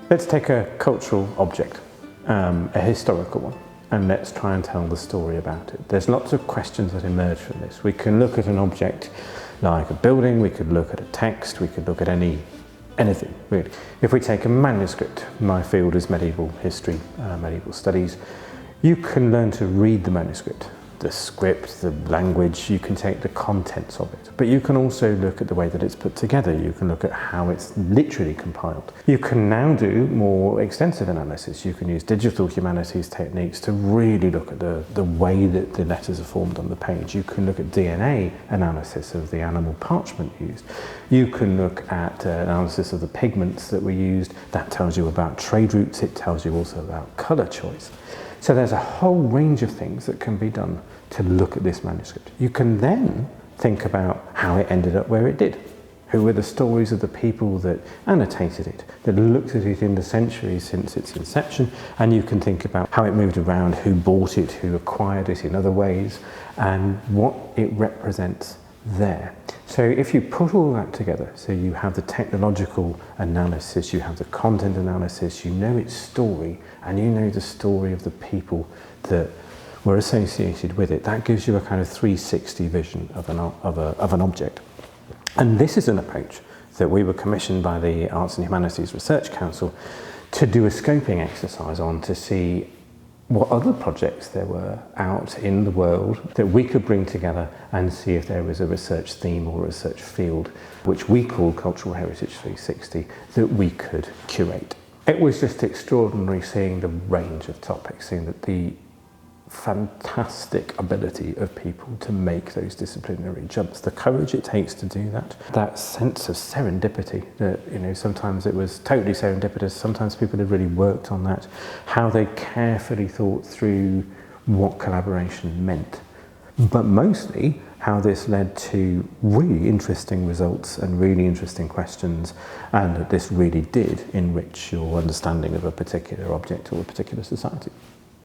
Let's take a cultural object, a historical one, and let's try and tell the story about it. There's lots of questions that emerge from this. We can look at an object like a building, we could look at a text, we could look at anything really. If we take a manuscript, my field is medieval history, medieval studies, you can learn to read the manuscript, the script, the language, you can take the contents of it. But you can also look at the way that it's put together, you can look at how it's literally compiled. You can now do more extensive analysis. You can use digital humanities techniques to really look at the way that the letters are formed on the page. You can look at DNA analysis of the animal parchment used. You can look at analysis of the pigments that were used. That tells you about trade routes, it tells you also about colour choice. So there's a whole range of things that can be done to look at this manuscript. You can then think about how it ended up where it did. Who were the stories of the people that annotated it, that looked at it in the centuries since its inception, and you can think about how it moved around, who bought it, who acquired it in other ways, and what it represents there. So if you put all that together, so you have the technological analysis, you have the content analysis, you know its story, and you know the story of the people that were associated with it, that gives you a kind of 360 vision of an object. And this is an approach that we were commissioned by the Arts and Humanities Research Council to do a scoping exercise on, to see what other projects there were out in the world that we could bring together and see if there was a research theme or a research field, which we call Cultural Heritage 360, that we could curate. It was just extraordinary seeing the range of topics, seeing that the fantastic ability of people to make those disciplinary jumps, the courage it takes to do that, that sense of serendipity that, you know, sometimes it was totally serendipitous, sometimes people had really worked on that, how they carefully thought through what collaboration meant, but mostly how this led to really interesting results and really interesting questions, and that this really did enrich your understanding of a particular object or a particular society.